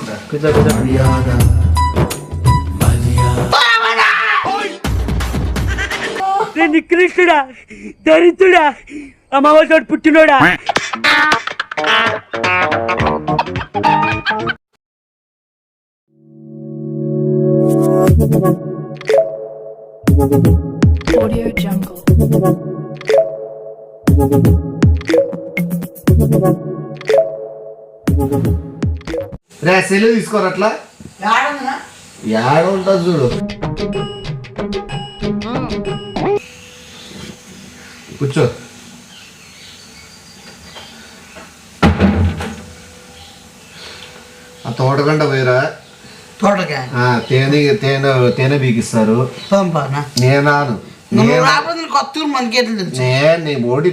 తీసుకుంటా. నికృష్టుడా, దరిద్రుడా, అమావాసోడు పుట్టినోడా. Audio Jungle. రే సెలవు తీసుకోరు అట్లా యాడ ఉంటుంది చూడు. కూర్చో. ఆ తోటగంట పోయిరా. తోటకాయ తేనె బీకిస్తారు. నేనాను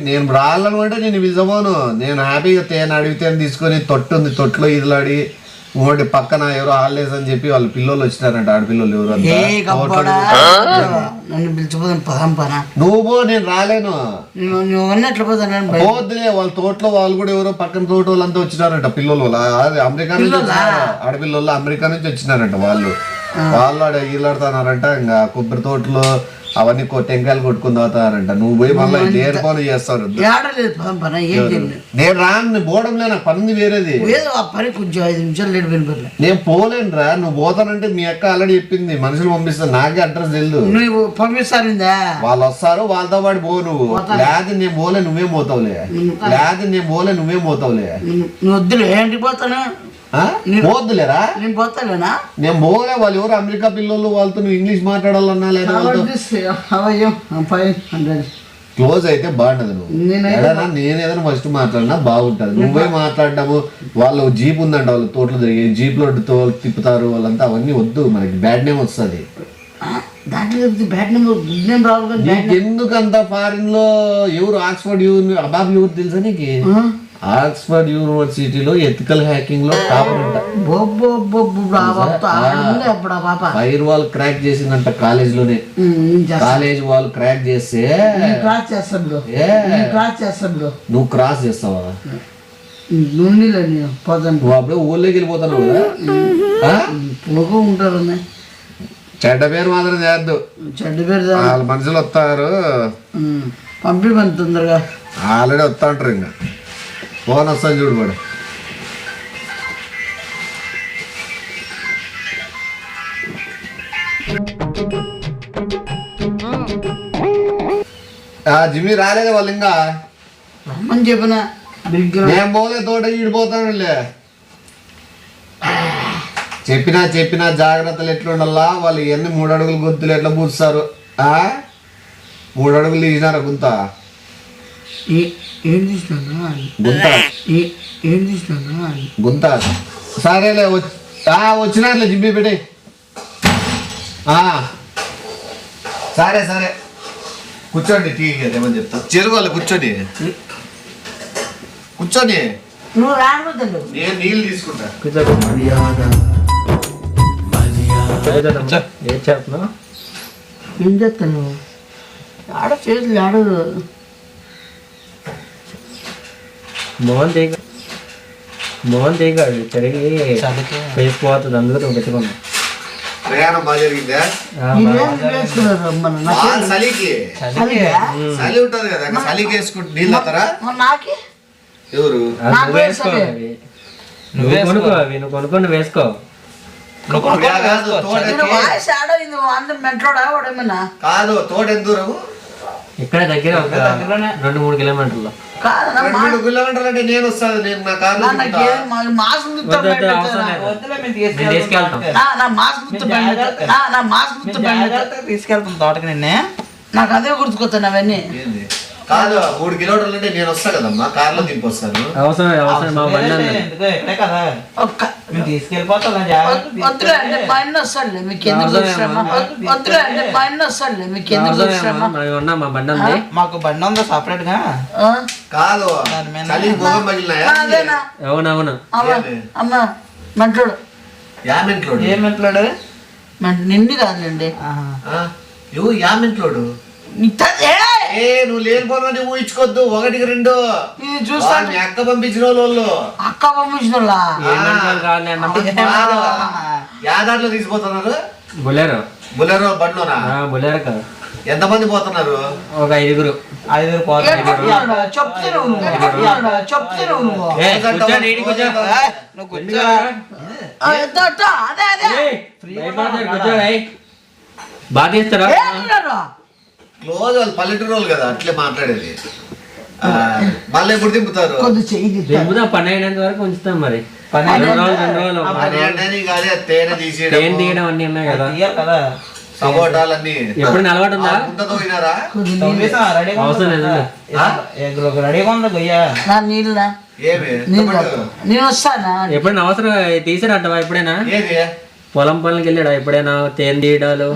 నేను రాళ్ళను అంటే నేను విజమోను. నేను హ్యాపీగా తేనె అడిగి తేనె తీసుకొని తొట్టుంది, తొట్టులో ఇదిలాడి ఓడి పక్కన ఎవరో హాలిడేస్ అని చెప్పి వాళ్ళ పిల్లలు వచ్చినారంట. ఆడపిల్లలు ఎవరు నన్ను పిలిచిపోతాను పదం పనా. నువ్వు పో, నేను రాలేను. ఎట్లా పోతాను పోద్దులే. వాళ్ళ తోటలో వాళ్ళు కూడా ఎవరో పక్కన తోట వాళ్ళంతా వచ్చినారంట. పిల్లలు అది అమెరికా నుంచి వచ్చినారు. ఆడపిల్లలు అమెరికా నుంచి వచ్చినారంట. వాళ్ళు ఈలాడుతున్నారంట. ఇంకా కొబ్బరి తోటలో అవన్నీ టెంకాయలు కొట్టుకుని తాగుతారంట. నువ్వు పోయి మళ్ళీ దేని పనులు చేస్తారు. నేను రాను, పోవడంలే, నాకు పని వేరేది. పని కొంచెం 5 నిమిషాలు లేట్ వినపడలే. నేను పోలేను రా. నువ్వు పోతానంటే మీ అక్క ఆల్రెడీ చెప్పింది, మనుషులు పంపిస్తాను. నాకే అడ్రస్ తెలియదు. నువ్వు పంపిస్తారిందా? వాళ్ళు వస్తారు, వాళ్ళతో పాటు పో. నువ్వు లేదు నేను పోలే, నువ్వేం పోతావులే. లేదు నేను పోలే, నువ్వేం పోతావులే. నువ్వు వద్దులే, ఏంటి పోతాను పోద్దులేరా. నేను పోతాలేనా? నేను పోలే. వాళ్ళు ఎవరు అమెరికా పిల్లలు, వాళ్ళతో నువ్వు ఇంగ్లీష్ మాట్లాడాలన్నా లేదా క్లోజ్ అయితే బాగుంటది. నువ్వు నేనేదైనా ఫస్ట్ మాట్లాడినా బాగుంటది. నువ్వే మాట్లాడము. వాళ్ళు జీప్ ఉందంట, వాళ్ళు తోటలు తిరిగి జీప్ లో తిప్పుతారు వాళ్ళంతా. అవన్నీ వద్దు, మనకి బ్యాడ్ నేమ్ వస్తుంది. ఎందుకంత ఫారిన్ లో ఎవరు ఆక్స్ఫర్డ్ అబాబ్ ఎవరు తెలుసా నీకు? ఆక్స్ఫర్డ్ యూనివర్సిటీలో ఎథికల్ హ్యాకింగ్ లో టాపర్ అంట. ఫైర్ వాల్ క్రాక్ చేసిందంట కాలేజ్ లోనే. కాలేజ్ వాళ్ళు క్రాక్ చేస్తే నువ్వు క్రాస్ చేస్తావా? నువ్వు అప్పుడే ఊళ్ళోకి వెళ్ళిపోతున్నావు కదా. ఉంటారు చెడ్డ పేరు మాత్రం చేద్దు. చెడ్డ పేరు వాళ్ళ మనుషులు వస్తారు. పంపి పని తొందరగా ఆల్రెడీ వస్తా ఉంటారు. ఇంకా ఫోన్ వస్తాను చూడు. పడు జిమ్మి రాలేదు వాళ్ళు. ఇంకా రమ్మని చెప్పినా నేను పోలే, తోట ఈడిపోతానులే. చెప్పినా జాగ్రత్తలు ఎట్లుండల్లా. వాళ్ళు ఎన్ని 3 అడుగులు గొంతులు ఎట్లా పూస్తారు. 3 అడుగులు తీసినారా గుంత గుంత. సరేలే వచ్చినారులే జిమ్మి పెట్టి. సరే కూర్చోండి. టీ ఏమని చెప్తా. చెరుకోవాలి. కూర్చోండి. నువ్వు రాకపోతాడు. నేను నీళ్ళు తీసుకుంటా. ఏం చేస్తాను? ఆడ చేతులు ఆడదు. మోహన్ తీగాడు తిరిగి వేసిపోతుంది. అందులో నువ్వు పెట్టుకున్నావు. ప్రయాణం బాగా జరిగిందా? చలి ఉంటది కదా, చలికి వేసుకుంటే నీళ్ళు అవుతారా? ఎవరు నువ్వు కొనుక్కో. అవి నువ్వు కొనుక్కొని వేసుకో. కాదు, తోట ఎంత దూరం? ఇక్కడ దగ్గర 2-3 కిలోమీటర్లు. 2 కిలోమీటర్లు అంటే నేను వస్తాను. నేను నా కారు తీసుకెళ్తాను తోటకి. నిన్నే నాకు అదే గుర్తుకొస్తాను అవన్నీ. కాదు, 3 కిలోమీటర్లు అంటే నేను వస్తా కదమ్మా, కార్లో దింపొస్తాను. అవసరం మా బండి మాకు బండి ఉందా సపరేట్ గా? కాదు, అవునవును. అమ్మా మంటోడు ఏం మెంట్లోడు? నిండి కాదులేండి. యా మెంట్లోడు నువ్వు లేనిపోయినా ఊహించుకోవద్దు. 1కి 2 ఇది చూస్తా మీ అక్క పంపించిన వాళ్ళు అక్క పంపించిన యాదాంట్లో తీసిపోతున్నారు. బులెరో బండ్లోనా? బులెరో కదా. ఎంతమంది పోతున్నారు? ఒక 5 పోతారు. చెప్తాను బాగా తీస్తారా? క్లోజ్ వాళ్ళు పల్లెటూరు వాళ్ళు కదా అట్లే మాట్లాడేది. మళ్ళీ ఎప్పుడు దింపుతారు? దింపుదా 12 వరకు ఉంచుతాం. మరి 2 రోజులు తేనె తీసేయడం, తేనె తీయడం అన్ని ఉన్నాయి కదా. సపోటాలన్నీ ఎప్పుడు అలవాటు ఉందా? అవసరం లేదు. రెడీగా ఉంది గొయ్యా నీళ్ళ నేను వస్తానా? ఎప్పుడైనా అవసరం తీసారంటవా? ఎప్పుడైనా ఏది పొలం పనులకి వెళ్ళాడా? ఎప్పుడైనా తేనె తీయడాలు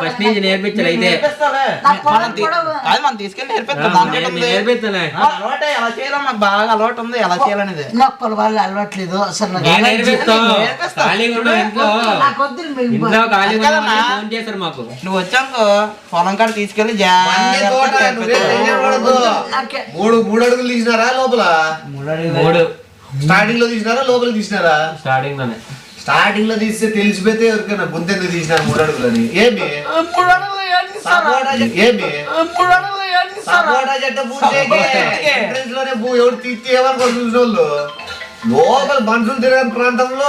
ఫస్ట్ నుంచి నేర్పించాలి. అయితే మనం తీసుకెళ్ళి నేర్పిస్తాలే. ఎలా చేయాలో మాకు బాగా అలవాటు ఉంది. ఎలా చేయాలనేది నాకు పొలవాళ్ళు అలవాట్లేదు అసలు. ఇంట్లో ఖాళీగా ఫోన్ చేశారు మాకు. నువ్వు వచ్చానుకో పొలం కాడ తీసుకెళ్ళి 3 అడుగులు తీసినారా లోపల? 3 స్టార్టింగ్ లో తీసినారా లోపల తీసినారా? స్టార్టింగ్ లో తీస్తే తెలిసిపోతే ఎవరికైనా గుంతెందుకు తీసినారు 3 అడుగులని? ఏమి సపోటా చెట్టు ఎవరు తీస్తే ఏమనుకో చూసిన వాళ్ళు లోపల మనుషులు తిరగని ప్రాంతంలో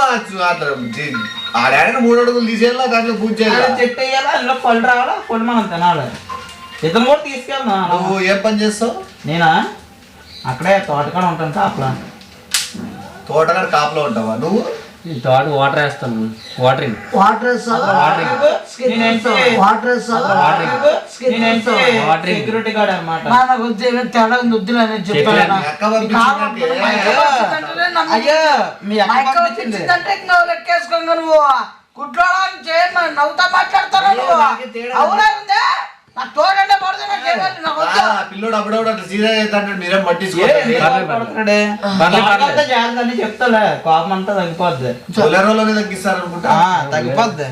ఆడాడ 3 అడుగులు తీసేయాలా, దాంట్లో పూజ చేయాలి, చెట్టు వేయాలా, అందులో పళ్ళు రావాలా, పళ్ళు మనం తినాలి. ఇతను కూడా తీసుకెళ్తా. నువ్వు ఏం పని చేస్తావు? నేనా అక్కడే తోటకాడ ఉంటాను కాపలా. తోటకాడ కాపలో ఉంటావా నువ్వు? తోట వాటర్ వేస్తాను. వాటరింగ్ సెక్యూరిటీ గార్డ్ అనమాట. తేడా వద్దులని చెప్పాను. అయ్యా మీ లెక్కేసుకోండి. నువ్వు కుట్లోడానికి చేయండి, నవ్వుతా మాట్లాడతాను. నువ్వు అవునా పిల్లోడు అప్పుడప్పుడు అట్లా సీరియస్ అవుతాడు. మీరేం పట్టించుకోండి. చెప్తాలే కోపం అంతా తగ్గిపోద్ది. బొలెరోలోనే తగ్గిస్తారు అనుకుంటా. తగ్గిపోద్ది.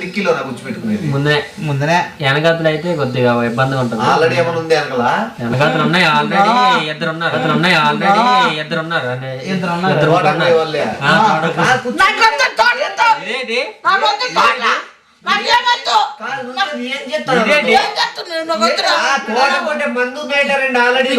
డిక్కీలో కూర్చోపెట్టుకునేది ముందనే. వెనకతలు అయితే కొద్దిగా ఇబ్బందిగా ఉంటుంది. ఆల్రెడీ ఏమైనా ఉంది వెనకలా? వెనకతలు ఉన్నాయి. ఆల్రెడీ ఇద్దరు ఉన్నారు. మందు బయటండి ఆల్రెడీ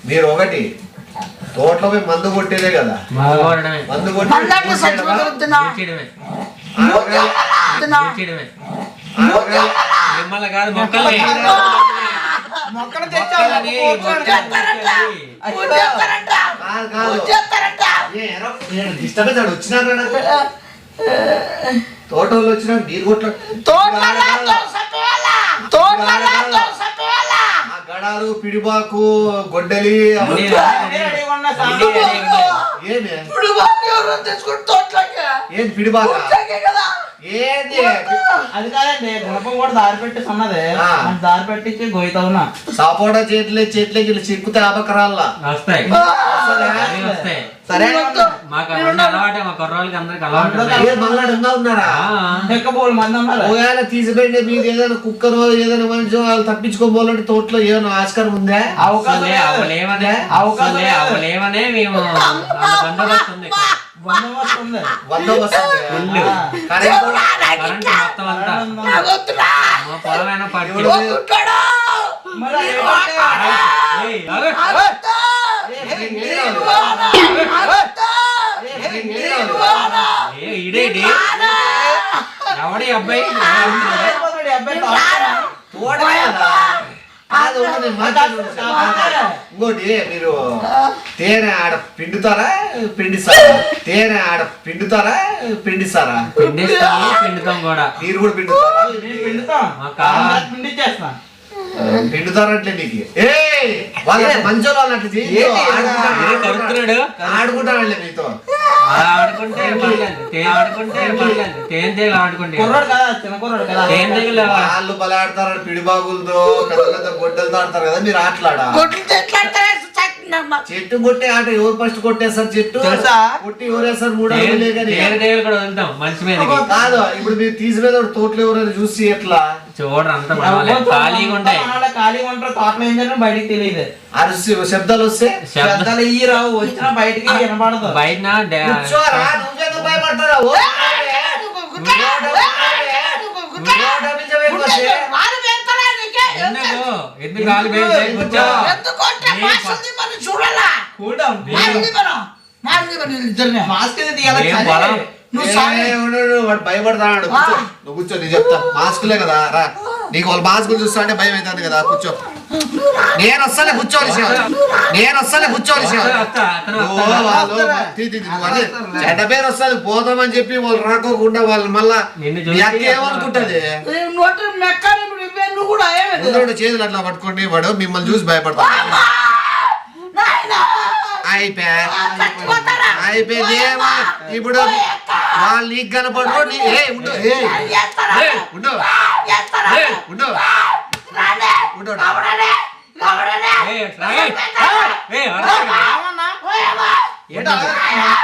మీరు ఒకటి తోటలో పోయి మందు కొట్టేదే కదా. మందు కొట్టి మిమ్మల్ని కాదు మొక్కల్ని ఇష్టపడ్డాడు వచ్చినారా? తోటలో వచ్చినా మీరు కొట్ల గడాలు, పిడిబాకు, గొడ్డలి ఏంటి పిడిబాక? ఏంది అది కాదండి, గుణపం కూడా దారి పెట్టి ఉన్నది. దారి పెట్టించి గోయితావునా సపోటా చేతిలోకి చిక్కుతే ఆపకరాల్లా వస్తాయి. సరే మాకు అలవాటే. మా కుర్రోళ్ళకి అందరికి అలవాటు. ఉన్నారా? ఎక్కబోలు మంది ఉన్నారు. ఒకవేళ తీసిపోయింది మీరు ఏదైనా కుక్కనో ఏదైనా మనిషి వాళ్ళు తప్పించుకోబోలంటే తోటలో ఏమైనా ఆస్కారం ఉందా? అవలేమనే మేము బందోబస్తు ఉంది. బందోబస్తు కరెంట్ మొత్తం అంతా మా పొలమైనా పడి ఇడేటి ఎవడి అబ్బాయి ఇంకోటి మీరు తేనె ఆడ పిండుతారా పిండిస్తారా? తేనె ఆడ పిండుతారా పిండిస్తారా? పిండిస్తాం కూడా. మీరు కూడా పిండుతారా? పిండిచేస్తా. పిండుతారట్లే నీకు వాళ్ళ మంచోళ్ళు వాళ్ళు అట్లా చేయి ఆడుకుంటారులే నీతో ఆడుకుంటే వాళ్ళు బల ఆడతారు పిడిబాగులతో పెద్ద పెద్ద గొడ్డలతో ఆడతారు కదా మీరు ఆటలాడా చెట్టు కొట్టే ఆట ఎవరు ఫస్ట్ కొట్టేస్తారు చెట్టు కొట్టి ఎవరేస్తారు 3 అడుగులే కానీ మనిషి మీద కాదు ఇప్పుడు మీరు తీసిపోయిన తోటలు ఎవరైనా చూసి ఎట్లా చూడరు అంత ఖాళీగా ఉంటాయి తోటలో ఏం జరిగినా బయటికి తెలియదు అరిసి శబ్దాలు వస్తే శబ్దాలు ఇయ్యి రావు వచ్చినా బయటికి వినపడదు బయట కూర్చోరా, నువ్వెందుకు భయపడతారా? ఓ, ఎందుకు కాలు కూర్చో వాడు భయపడతాడు. నువ్వు కూర్చో, నేను చెప్తా. మాస్కులే కదా రా, నీకు వాళ్ళు మాస్కులు చూస్తా అంటే భయం అవుతుంది కదా. కూర్చో, నేను వస్తానే కూర్చోవాలి, నేను వస్తానే కూర్చోవాలి. చెడ్డ పేరు వస్తుంది, పోదామని చెప్పి వాళ్ళు రాకోకుండా వాళ్ళు మళ్ళా ఏమనుకుంటది. చేతులు అట్లా పట్టుకోండి, వాడు మిమ్మల్ని చూసి భయపడతాడు. అయిపోయింది. ఇప్పుడు వాళ్ళు నీకు కనపడు.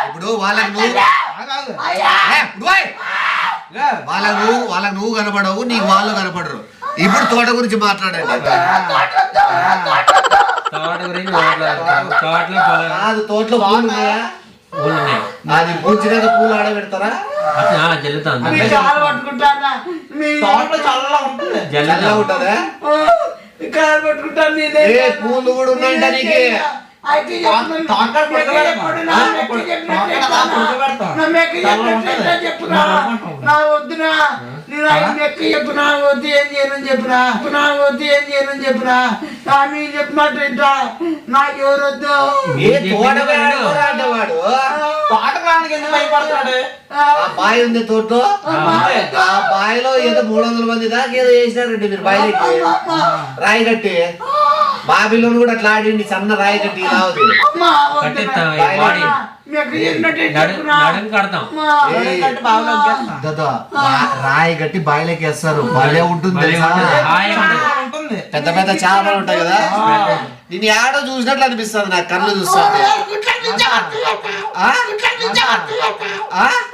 ఇప్పుడు వాళ్ళకు నువ్వు కనపడవు, నీకు వాళ్ళు కనపడరు. ఇప్పుడు తోట గురించి మాట్లాడండి. తోటలో పూలు ఉన్నాయా? అది పూచినాక పూలు ఆడబెడతారా? జల్లా ఉంటుందా? పూలు కూడా ఉన్నాయంట నీకు. నా వద్దునా నేను ఆయన ఎక్క చెప్పినా వద్దు ఏం చేయను చెప్పినా మీరు చెప్పినట్టు నాకు ఎవరొద్దు. బావి ఉంది తోటలో, ఆ బావిలో ఏదో 300 మంది దాకా ఏదో వేసినారండి మీరు బావిలోకి రాయి కట్టి. బావిలో కూడా అట్లా ఆడిండి, సన్న రాయి కట్టి ఇలా రాయి కట్టి బావిలోకి వేస్తారు. భలే ఉంటుంది, పెద్ద పెద్ద చేపలు ఉంటాయి కదా. నేను ఏడో చూసినట్లు అనిపిస్తుంది నాకు, కళ్ళు చూస్తాను.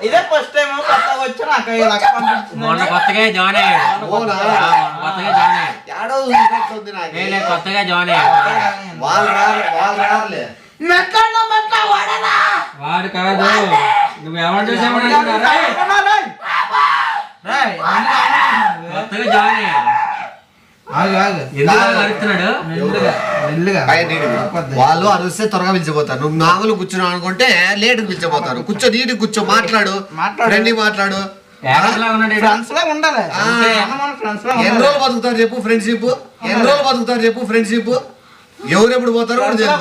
ఇదే ఫస్ట్ టైం వచ్చి నాకు కొత్తగా జాయిన్ అయ్యాడు. ఏడో చూసినట్లుంది నాకు. కొత్తగా జాయిన్ అయ్యాడు. వాళ్ళు రారులే. వాడు కాదు, నువ్వు ఎవరు చూసావు? కొత్తగా జాయిన్ అయ్యాడు. వాళ్ళు అరిస్తే త్వరగా పిలిచిపోతారు. నువ్వు నామలు కూర్చున్నావు అనుకుంటే లేట్ పిలిచిపోతారు. కూర్చో, నీటి కూర్చో, మాట్లాడు, ఫ్రెండ్లీ మాట్లాడు. ఎన్ని రోజులు బతుకుతారు చెప్పు ఫ్రెండ్షిప్? ఎన్ని రోజులు బతుకుతారు చెప్పు ఫ్రెండ్షిప్? ఎవరెప్పుడు పోతారో కూడా తెలుసు.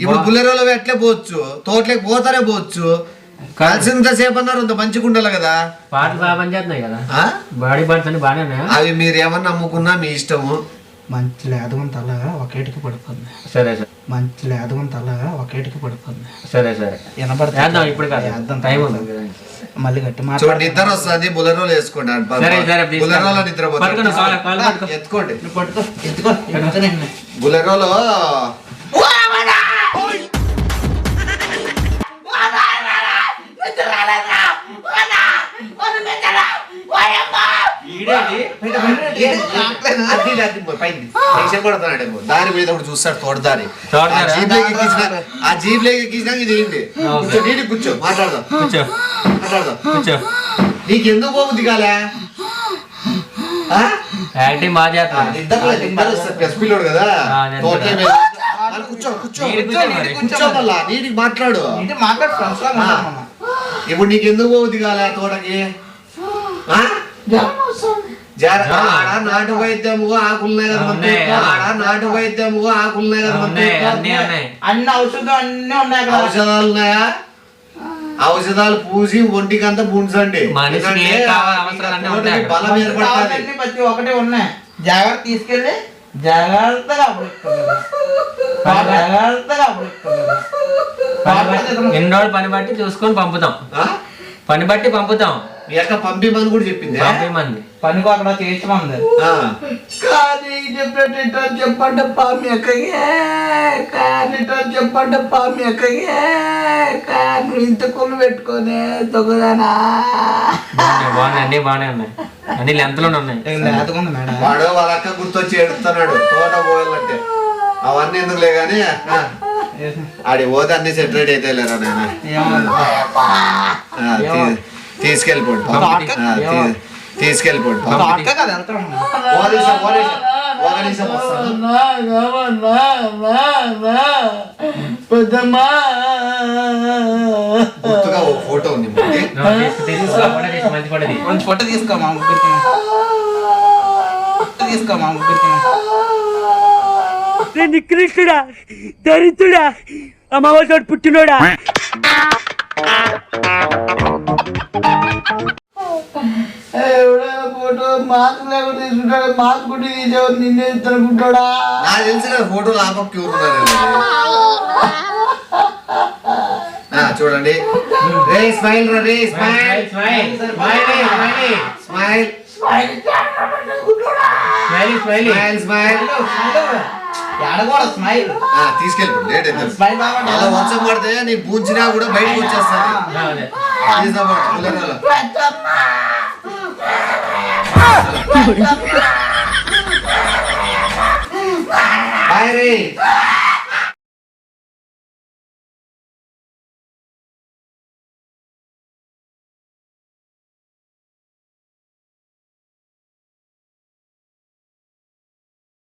ఇప్పుడు బుల్లెరోలో ఎట్లే పోవచ్చు, తోటలోకి పోతారే పోవచ్చు. కలిసినంత సేపు అన్నారు, అంత మంచిగా ఉండాలి కదా. పాటలు బాగా పనిచేస్తున్నాయి కదా, బాడీ పార్ట్స్ అన్ని బాగానే ఉన్నాయి. అవి మీరు ఏమన్నా నమ్ముకున్నా మీ ఇష్టము. మంచి లేదగం తలగా ఒకేటికి పడుతుంది. సరే సార్. మంచి లేదగం తలగా ఒకేటికి పడుతుంది. సరే సరే, వినపడుతుంది. ఇప్పుడు టైం ఉంది, మళ్ళీ గట్టి చూడండి. నిద్ర వస్తుంది, బుల్లెరోలు వేసుకోండి. బుల్లెరోలో నిద్రపోతుంది. ఎత్తుకోండి, బుల్లెరోలో దాని మీద చూస్తాడు తోడదారి. ఆ జీప్ లేక ఎక్కించినాక ఇది ఏంటి? నీటి కూర్చో, మాట్లాడదాం. నీకు ఎందుకు పోబుద్ది కాలే? ప్రెస్ పిల్లోడు కదా, కూర్చోమల్లా నీటికి మాట్లాడు. ఇప్పుడు నీకు ఎందుకు పోబుద్ది కాలే తోటకి? నాటు వైద్యము ఆకులున్నాయి కదా, నాటు వైద్యము ఆకులున్నాయి కదా, అన్ని ఔషధాలు అన్ని ఉన్నాయి. ఔషధాలు ఉన్నాయా? ఔషధాలు పూసి ఒంటికి అంతా పూడ్చండి, బలం ఏర్పడుతుంది. ప్రతి ఒక్కటి ఉన్నాయి. జాగ్రత్త తీసుకెళ్ళి జాగ్రత్తగా అప్పుడు జాగ్రత్తగా ఎన్ని రోజులు పని బట్టి చూసుకొని పంపుతాం, ఆ? పని బట్టి పంపుతాం. మీ అక్క పంపిమని కూడా చెప్పింది. పంపేమంది పనికి అక్కడ చేయించమంది. ఆ. కానీ చెప్పేట చెప్పండి పామి అక్కయ్యే, కానీ చెప్పండి పామి అక్కయ్యే, కానీ ఇంత కొలు పెట్టుకొని తొగదానా. బాగున్నాయి అన్ని బాగానే ఉన్నాయి, అన్ని లెంత్లోనే ఉన్నాయి. లేతకుంది మేడం. వాడు వాళ్ళ అక్క గుర్తొచ్చి ఎడుతున్నాడు తోట పోయాలంటే. అవన్నీ ఎందుకులే గాని ఆడి పోతే అన్ని సెటరేట్ అయితే లేరా నాయన. తీసుకెళ్ళిపోండి, తీసుకెళ్ళిపోండి. తోటకే కదా వెళ్తాం. పెద్దమ్మా గుర్తుగా ఓ ఫోటో ఉంది మనకి. తీసుకో, ఫోటో తీసి, మంచి ఫోటో తీసి. కొంచెం ఫోటో తీసుకో మా ముగ్గురికి, ఫోటో తీసుకో మా ముగ్గురికి. నికృష్టుడా, దరిద్రుడా, అమావాసోడు పుట్టినోడా. ఫోటో మాస్క్ లేకుండా తీసుకుంటాడు, మాస్క్ కుట్టి తీసేవాడు నిన్నే తనుకుంటాడా. నాకు తెలిసి కదా ఫోటోలు ఆపక్కి ఉన్నారు. చూడండి, రే స్మైల్ రా, రే smile smile smile smile smile. ఎడగూడదు స్మైల్. తీసుకెళ్ళిపోండి, లేట్ అయితే. స్మైల్ బాగా అలా వర్షం పడితే నీ పూంచినా కూడా బయటకు వచ్చేస్తాను. బాయ్ రే.